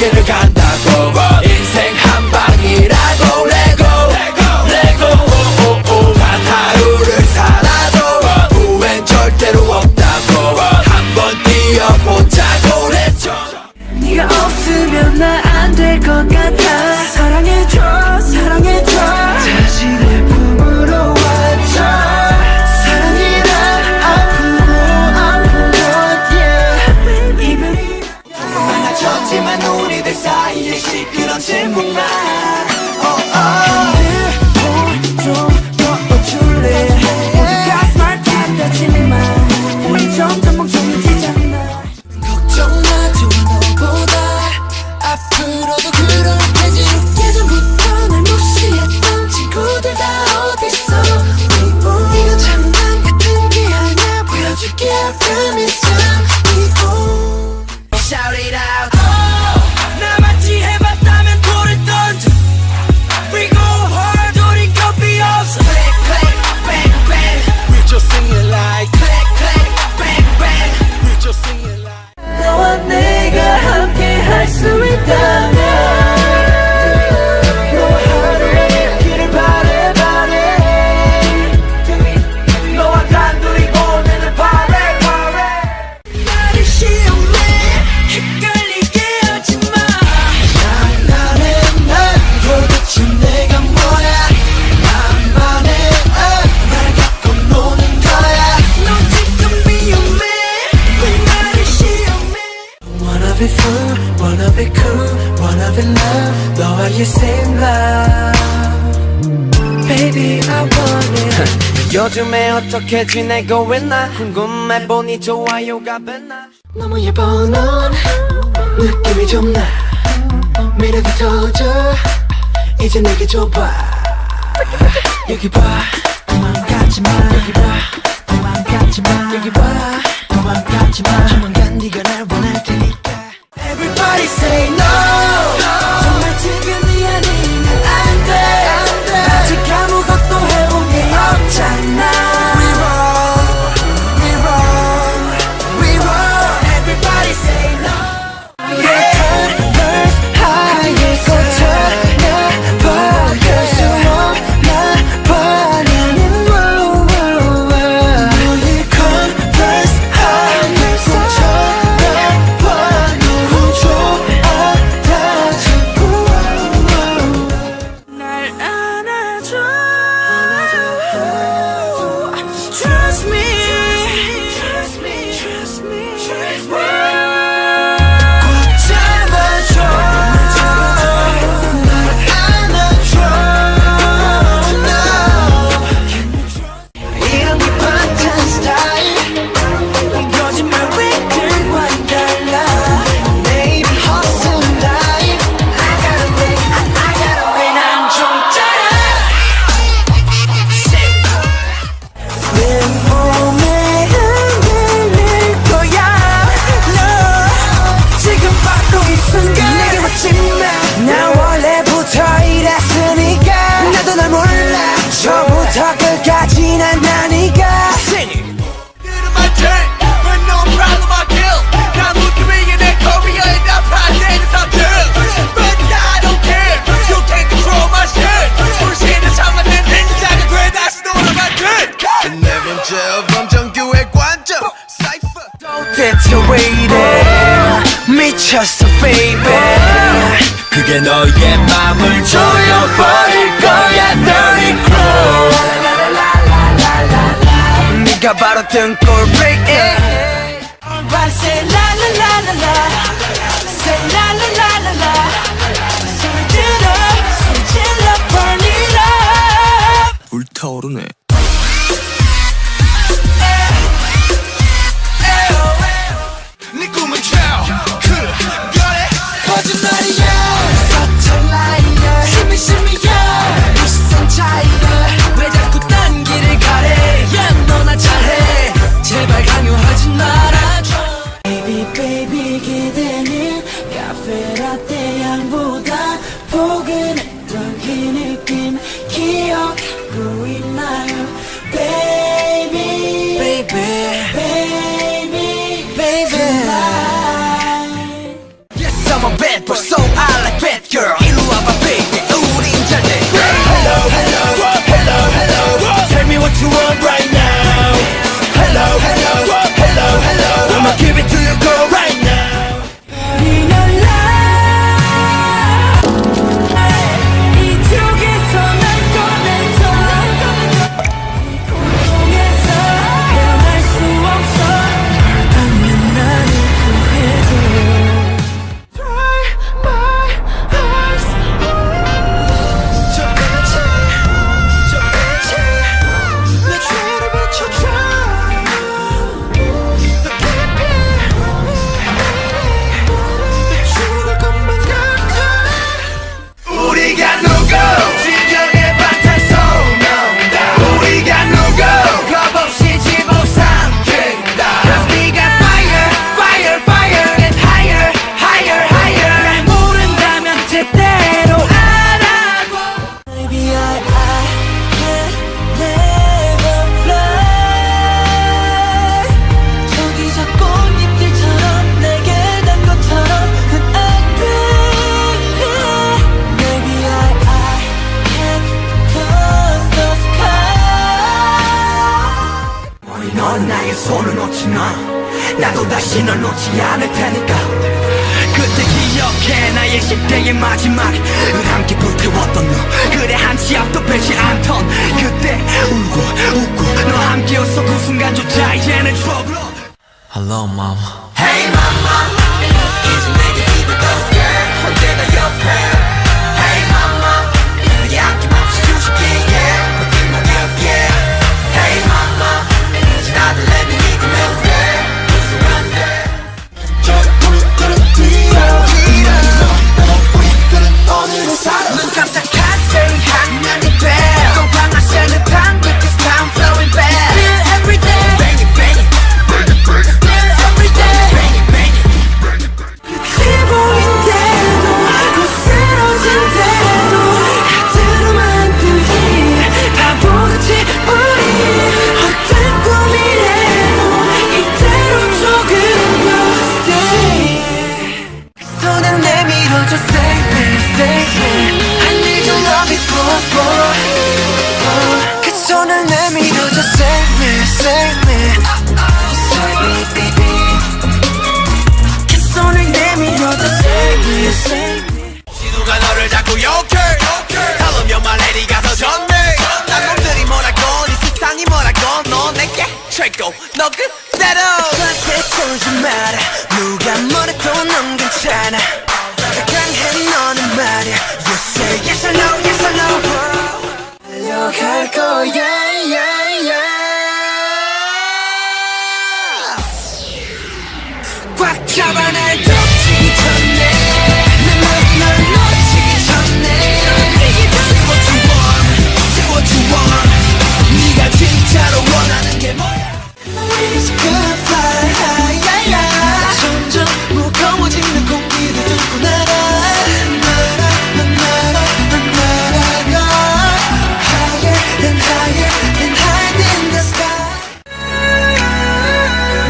길을 간다고 인생 한 방이라고 레고 단 하루를 살아도 후회는 절대로 없다고 한번 뛰어보자고 그랬죠. 네가 없으면 나 안 될 것 같아. 사랑해줘 사랑해줘 자신의 품으로 와줘. 사랑이란 아픔도 yeah. 이별이 많아졌지만 우리들 사이에 시끄러운 침묵만 좀 어줄래. 모두가 스마트 같다지만 우리 점점 멍청해지잖아. 걱정마 좋아 너보다 앞으로도 그럴 테지. 예전부터 날 무시했던 친구들 다 어딨어. 이건 장난 같은 게 아니야. 보여줄게 I promise you. Shout it out. 나같이 해봤다면 돌을 던져. We go hard 우린 겁이 없어. Click click bang bang We just sing it like click click bang bang We just sing it like 너와 내가 함께 할 수 있다면 너와 하루의 길을 바래 너와 단둘이 보내는 바래 나를 시험해 헷갈리게 하지마. 나는 난 도대체 내가 뭐야. 나만의 날 갖고 노는 거야. 넌 지금 위험해 왜 나를 시험해. Wanna be full, wanna be cool, wanna be love. 너와의 same love Baby I want it. 요즘에 어떻게 지내고 있나 궁금해 보니 좋아요가 뱉나 너무 예뻐 넌 느낌이 좀 나. 매력이 터져 이제 내게 줘봐. 여기 봐 도망가지마. 여기 봐 도망가지마. 여기 봐 도망가지마. 조만간 네가 날 원할 테니까. Everybody say no. 정말 지금이 아니면 안 돼. 아직 아무것도 해본 게 없잖아. We run. Everybody say no. Converse 하얘서 쳐다봐. 수 없나 봐. 나는 너의 Converse 하얘서 쳐다봐. 너무 좋아 다 자꾸 날 안아줘. Trust me. 꽉 잡아줘. 날 안아줘. 이런 게 반찬 스타일. 거짓말 웨이트와는 달라. Baby hustle life. I gotta wait 난 좀 짜라. 내 몸에 흔들릴 거야. 너 지금 바로 이 순간 내게 맞지마. 난 원래부터 이랬으니까. 나도 널 몰라. 처음부터 끝까지 난 나니까. It's my turn But no problem I kill 난 무기위에 내 커리어에 다 파대는 사람 But I don't care You can't control my shit 불신을 참아 내 인자가 돼 다시 돌아가길 내 문제 범정규의 관점 Cypher 대체 왜 이래 미쳤어 baby. 그게 너의 맘을 조여버릴 거야 Dirty Crow 네가 바로 등골 break it Everybody say la la la la la. Say la la la la la. 소리 질러 burn it up. 불타오르네 네 꿈은 그거래 거짓말이야. Such a liar. Shimmy shimmy yeah. 비싼 차이야. 왜 자꾸 딴 길을 가래. Yeah 너나 잘해. 제발 강요하지 말아줘. Baby baby 기대는 카페라떼 향보다 포근했던 그 느낌 기억하고 있나요? want right now. Hello, hello, hello, hello. I'ma give it to you, girl, right now. Burning alive. 이쪽에서 날 꺼내줘. 공중에서 헤어날 수 없어. 널 나를 구해줘. Try my eyes. 내 죄를 비춰줘. 우리가 누구 진정의 방탄소년단 우리가 누구 겁없이 집어삼킨다 Cause we got fire, fire, fire and higher, higher, higher 날 모른다면 제대로 알아보. Maybe I can never fly. 저기 저 꽃잎들처럼 내게 단 것처럼 난 안 돼. Maybe I can touch the sky. 머리 넌 나의 손을 놓지 마 나도 다시 널 놓지 않을 테니까 그때 기억해 나의 10대의 마지막 을 함께 불태웠던 너 그래 한치 앞도 빼지 않던 그때 울고 웃고 너 함께였어 그 순간조차 이제는 추억으로 Hello, mama. Hey mama 이제 내게 기대던 girl 언제나 옆에 Hey mama 내게 아낌없이 주실게 yeah 버팀목 기억해 Hey mama 이제 다들 내게 믿으면 돼 웃으면 돼 눈 깜짝한 새이 한 년이 돼 또 방아쇠는 탕 With this time flowing back Still every day. Bang it bang it Still every day. bang it bang it 지붕인데도 거스러진 대도 하트로만 들리 바보같이 우리 헛된 꿈이래도 이대로 조금 더 stay 손은 내밀어줘 say me say me I need your love before 그 손을 내밀어줘 say me say me say me baby 그 손을 내밀어줘 say me say me 누가 너를 자꾸 욕해 Tell them you're my lady 가서 전해 난 놈들이 뭐라건 이 세상이 뭐라건 너 내게 최고 너 그대로 나한테 쫄지 마라 누가 뭐래도 넌 괜찮아 강해 너는 말야 You say yes or no yes or no 달려갈 거야 yeah, yeah. 꽉 잡아 날 덮치기 전에 내 몸이 널 놓치기 전에 Say what you want Say what you want 네가 진짜로 원하는 게 뭐야 It's good fly high yeah, yeah. 점점 무거워지는 공기를 뚫고 날아 날아가 Higher and higher and higher than the sky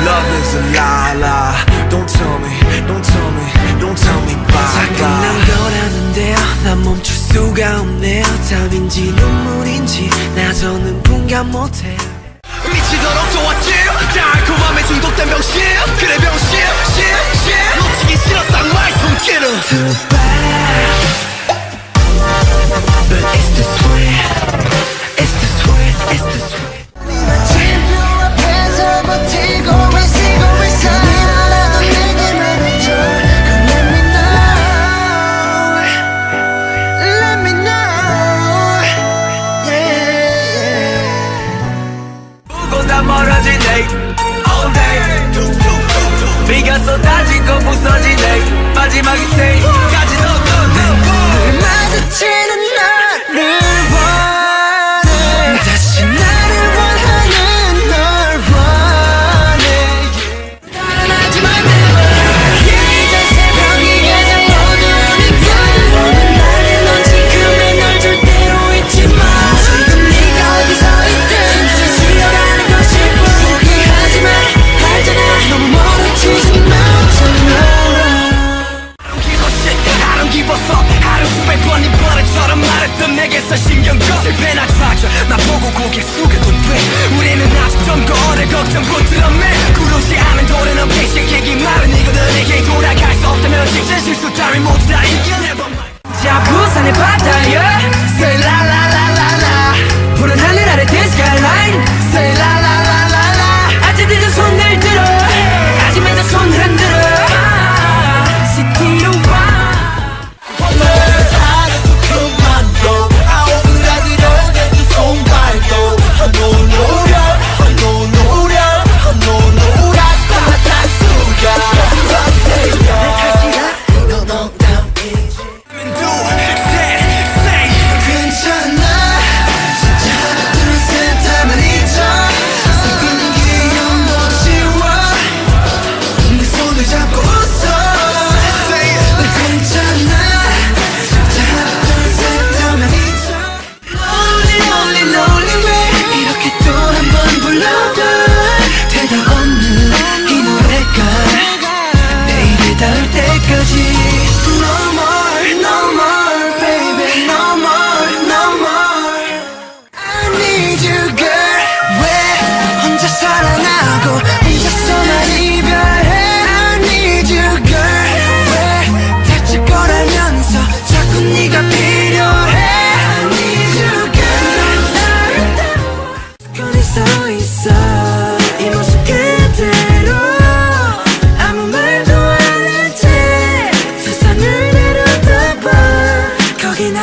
Love is a lie Don't tell me Don't tell me Don't tell me bye 끝난 거라는데요 난 멈출 수가 없네요 땀인지 눈물인지 나서는 분간 못해 미치도록 좋았지 달콤함에 중독된 병신 그래 병신 놓치기 싫어 쌍화의 손길은 Too bad But it's the sweet It's the sweet It's the sweet 진표 앞에서 버티고 있어 니라도 내게만 해줘 Let me know Let me know Yeah 보고 다 멀어지네 All day 비가 쏟아지고 부서지네 마지막 인생까지 너 마주치는 나를 원해 다시 나를 원하는 널 원해 달아나지만 never 이제 새벽이 가장 어두우니까 너는 나를 넌 지금의 널 절대로 잊지 마 지금 네가 어디서 있든 스치려가는 것일 뿐 포기하지 마 알잖아 너무 멀어지지 마 Keep on shit 걱정 거래 걱정 고트럼매 구르지 않은 도래는 패시 얘기 말은 이거들에게 돌아갈 수 없다면 진짜 실수 따윈 모두 다 이겨내봐 자 부산의 바다야 Say la la la la la 푸른 하늘 아래 the skyline Say la la la la la 아직 늦은 손을 들어 아직 맨날 손 흔들어 시티로 와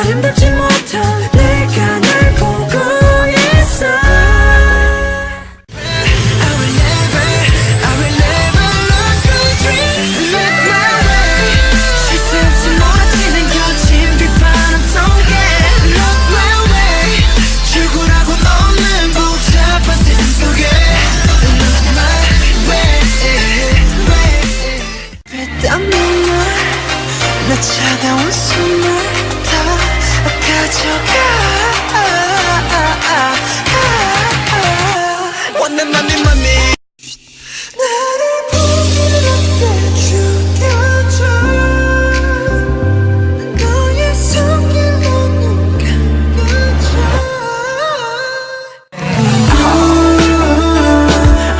아름답지 못한 내가 날 보고 있어 I will never lose my dream Live my way 실수 몰아치는 거친 비바람 속에 Lost my way 출구라고 없는 복잡한 세상 속에 Lost my way 땀 눈물 내 차가운 숨을 원한 맘이 맘이 나를 부드럽게 죽여줘 너의 손길로 눈 감겨줘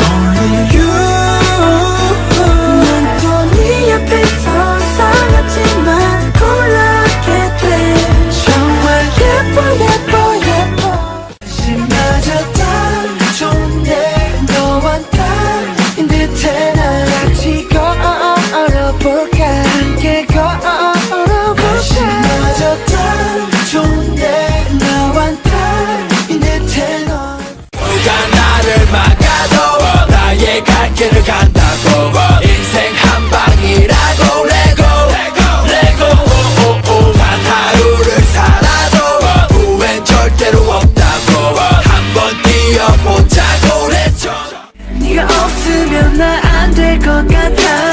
Only you 난 또 네 앞에서 사라지만 골라게 돼 예뻐 다시 맞았던 좋은데 너와 딸인 듯해 날 같이 걸어볼까 함께 걸어볼까 다시 맞았던 좋은데 너와 딸인 듯해 너 누가 나를 막아도 나의 갈 길을 간다고 인생 한 방이라고 레고 단 하루를 살아도 후회는 절대로 없다고 한번 뛰어보자고 그랬죠 네가 없으면 나 안 될 것 같아